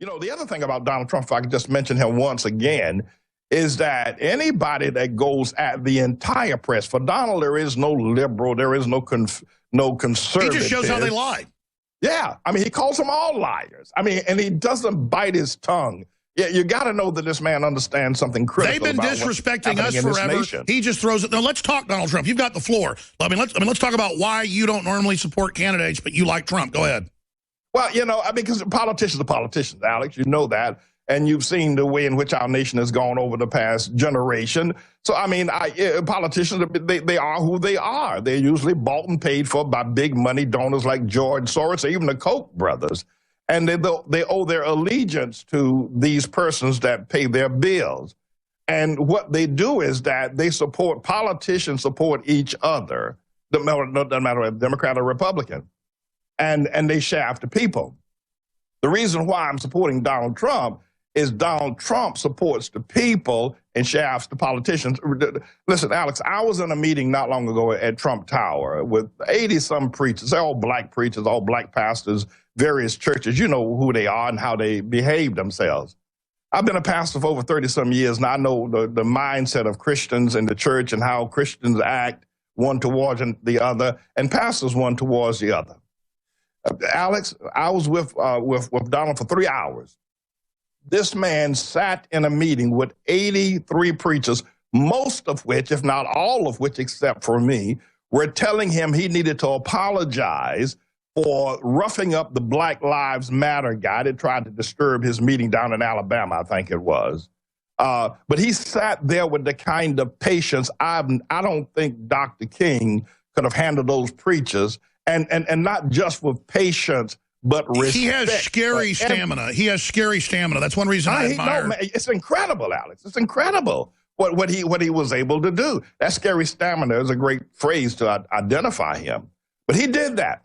You know, the other thing about Donald Trump, if I could just mention him once again, is that anybody that goes at the entire press, for Donald, there is no liberal, there is no conservative. He just shows how they lie. Yeah, I mean, he calls them all liars. I mean, and he doesn't bite his tongue. Yeah, you got to know that this man understands something critical. They've been disrespecting us forever. He just throws it. Now let's talk Donald Trump. You've got the floor. Let's talk about why you don't normally support candidates, but you like Trump. Go ahead. Well, you know, because politicians are politicians, Alex. You know that. And you've seen the way in which our nation has gone over the past generation. So, I mean, politicians, they are who they are. They're usually bought and paid for by big money donors like George Soros or even the Koch brothers. And they owe their allegiance to these persons that pay their bills. And what they do is that they support, politicians support each other, doesn't matter whether Democrat or Republican, and they shaft the people. The reason why I'm supporting Donald Trump is Donald Trump supports the people and shafts the politicians. Listen, Alex, I was in a meeting not long ago at Trump Tower with 80-some preachers. They're all black preachers, all black pastors, various churches. You know who they are and how they behave themselves. I've been a pastor for over 30-some years, and I know the mindset of Christians in the church and how Christians act one towards the other, and pastors one towards the other. Alex, I was with Donald for 3 hours. This man sat in a meeting with 83 preachers, most of which, if not all of which, except for me, were telling him he needed to apologize for roughing up the Black Lives Matter guy that tried to disturb his meeting down in Alabama, I think it was. But he sat there with the kind of patience I don't think Dr. King could have handled those preachers, and not just with patience, but respect. He has scary stamina. He has scary stamina. That's one reason I admire. No, it's incredible, Alex. It's incredible what he was able to do. That scary stamina is a great phrase to identify him. But he did that.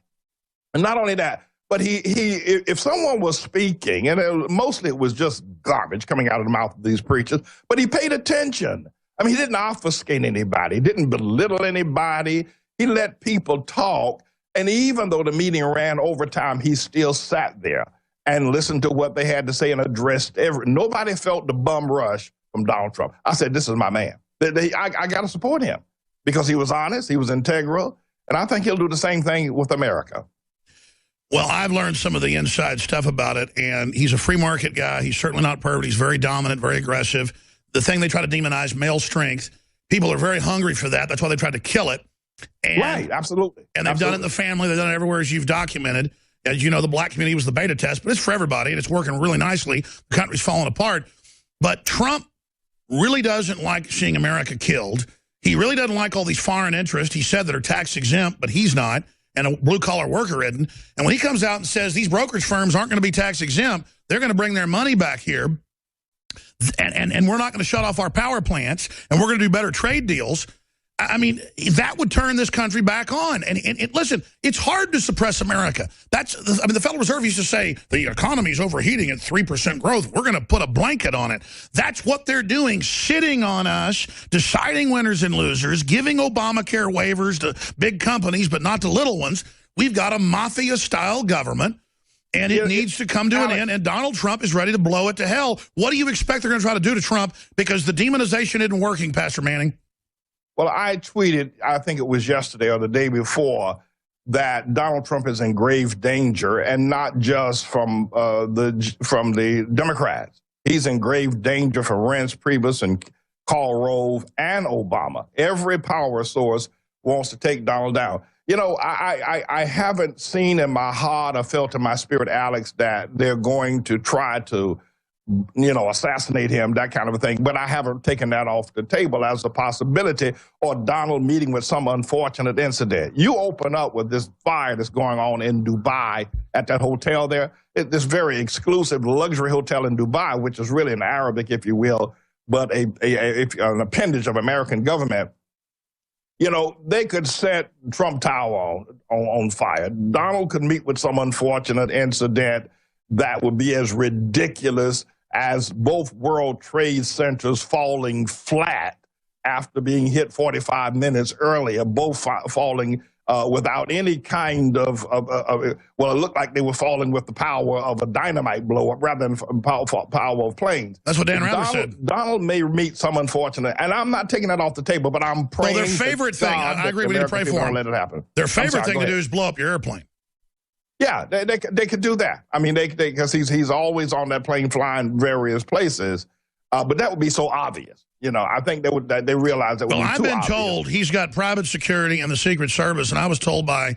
And not only that, but if someone was speaking, and mostly it was just garbage coming out of the mouth of these preachers, but he paid attention. I mean, he didn't obfuscate anybody. He didn't belittle anybody. He let people talk. And even though the meeting ran over time, he still sat there and listened to what they had to say and addressed nobody felt the bum rush from Donald Trump. I said, this is my man. I got to support him because he was honest, he was integral, and I think he'll do the same thing with America. Well, I've learned some of the inside stuff about it, and he's a free market guy. He's certainly not perfect. He's very dominant, very aggressive. The thing they try to demonize, male strength, people are very hungry for that. That's why they tried to kill it. And, right, absolutely. And they've done it in the family. They've done it everywhere, as you've documented. As you know, the black community was the beta test, but it's for everybody, and it's working really nicely. The country's falling apart. But Trump really doesn't like seeing America killed. He really doesn't like all these foreign interests, he said, that are tax-exempt, but he's not, and a blue-collar worker isn't. And when he comes out and says these brokerage firms aren't going to be tax-exempt, they're going to bring their money back here, and we're not going to shut off our power plants, and we're going to do better trade deals, I mean, that would turn this country back on. And listen, it's hard to suppress America. I mean, the Federal Reserve used to say the economy's overheating at 3% growth. We're going to put a blanket on it. That's what they're doing, sitting on us, deciding winners and losers, giving Obamacare waivers to big companies, but not to little ones. We've got a mafia-style government, and it needs to come to an end, and Donald Trump is ready to blow it to hell. What do you expect they're going to try to do to Trump? Because the demonization isn't working, Pastor Manning. Well, I tweeted, I think it was yesterday or the day before, that Donald Trump is in grave danger, and not just from the Democrats. He's in grave danger from Reince Priebus and Karl Rove and Obama. Every power source wants to take Donald down. You know, I haven't seen in my heart or felt in my spirit, Alex, that they're going to try to, you know, assassinate him, that kind of a thing. But I haven't taken that off the table as a possibility, or Donald meeting with some unfortunate incident. You open up with this fire that's going on in Dubai at that hotel there, this very exclusive luxury hotel in Dubai, which is really an Arabic, if you will, but an appendage of American government. You know, they could set Trump Tower on fire. Donald could meet with some unfortunate incident that would be as ridiculous as both World Trade Centers falling flat after being hit 45 minutes earlier, both falling without any kind of, well, it looked like they were falling with the power of a dynamite blow up rather than power of planes. That's what Dan Rather said. Donald may meet some unfortunate, and I'm not taking that off the table, but I'm praying. Well, their favorite thing, I agree, we need to pray for them. Let it happen. Their favorite thing to do is blow up your airplane. Yeah, they could do that. I mean, because he's always on that plane flying various places, but that would be so obvious. You know, I think they realize that. Well, I've been told he's got private security and the Secret Service, and I was told by,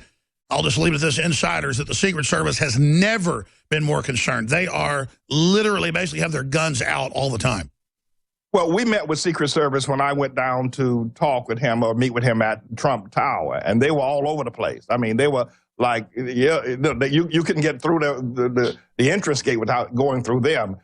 I'll just leave it at this, insiders, that the Secret Service has never been more concerned. They are literally basically have their guns out all the time. Well, we met with Secret Service when I went down to talk with him or meet with him at Trump Tower, and they were all over the place. I mean, they were like, yeah, you couldn't get through the entrance gate without going through them.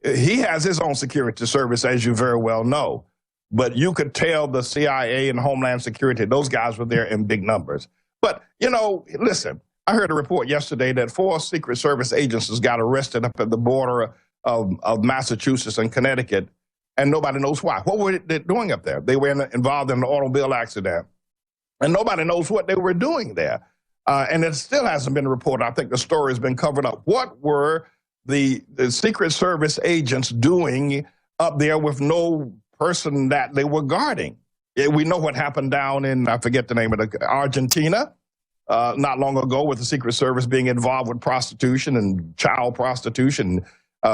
He has his own security service, as you very well know. But you could tell the CIA and Homeland Security, those guys were there in big numbers. But, you know, listen, I heard a report yesterday that 4 Secret Service agents got arrested up at the border of Massachusetts and Connecticut, and nobody knows why. What were they doing up there? They were involved in an automobile accident, and nobody knows what they were doing there. And it still hasn't been reported. I think the story has been covered up. What were the Secret Service agents doing up there with no person that they were guarding? We know what happened down in, I forget the name of it, Argentina, not long ago, with the Secret Service being involved with prostitution and child prostitution.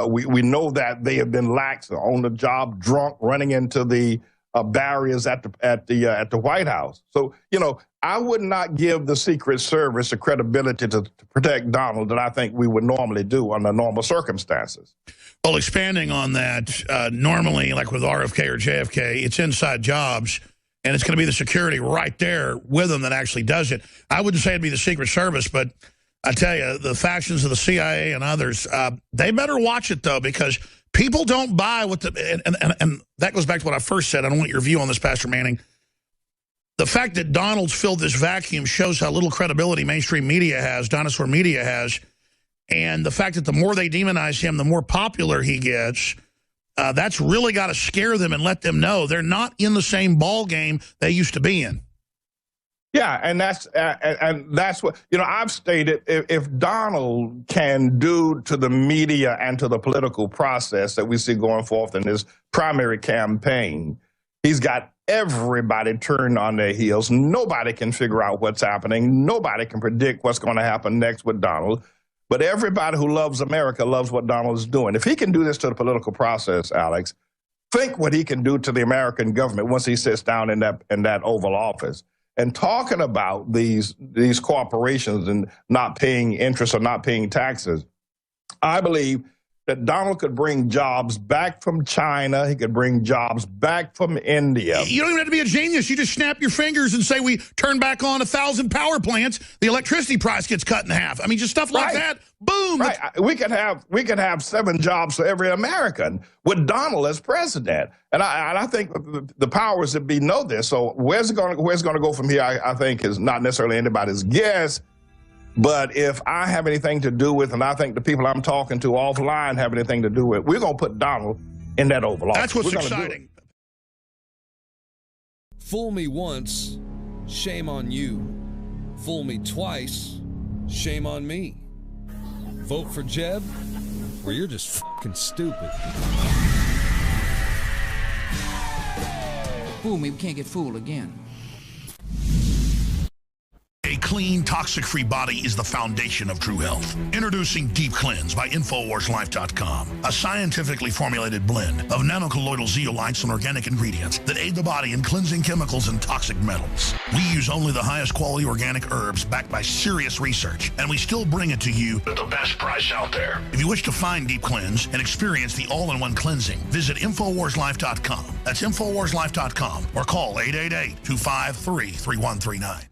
We know that they have been lax, on the job, drunk, running into the barriers at the White House. So, you know, I would not give the Secret Service the credibility to protect Donald that I think we would normally do under normal circumstances. Well, expanding on that, normally, like with RFK or JFK, it's inside jobs, and it's going to be the security right there with them that actually does it. I wouldn't say it'd be the Secret Service, but I tell you, the factions of the CIA and others, they better watch it, though, because people don't buy what and that goes back to what I first said. I don't want your view on this, Pastor Manning. The fact that Donald's filled this vacuum shows how little credibility mainstream media has, dinosaur media has, and the fact that the more they demonize him, the more popular he gets, that's really got to scare them and let them know they're not in the same ball game they used to be in. Yeah, and that's what, you know, I've stated, if Donald can do to the media and to the political process that we see going forth in his primary campaign, he's got everybody turned on their heels. Nobody can figure out what's happening. Nobody can predict what's going to happen next with Donald. But everybody who loves America loves what Donald is doing. If he can do this to the political process, Alex, think what he can do to the American government once he sits down in that Oval Office. And talking about these corporations and not paying interest or not paying taxes, I believe that Donald could bring jobs back from China. He could bring jobs back from India. You don't even have to be a genius. You just snap your fingers and say we turn back on 1,000 power plants. The electricity price gets cut in half. I mean, just stuff like that. Boom. Right. We could have 7 jobs for every American with Donald as president. And I think the powers that be know this. So where's it going to go from here? I think is not necessarily anybody's guess. But if I have anything to do with, and I think the people I'm talking to offline have anything to do with, we're going to put Donald in that Oval Office. That's what's exciting. Fool me once, shame on you. Fool me twice, shame on me. Vote for Jeb, or you're just fucking stupid. Fool me, we can't get fooled again. A clean, toxic-free body is the foundation of true health. Introducing Deep Cleanse by InfoWarsLife.com, a scientifically formulated blend of nanocolloidal zeolites and organic ingredients that aid the body in cleansing chemicals and toxic metals. We use only the highest quality organic herbs backed by serious research, and we still bring it to you at the best price out there. If you wish to find Deep Cleanse and experience the all-in-one cleansing, visit InfoWarsLife.com. That's InfoWarsLife.com or call 888-253-3139.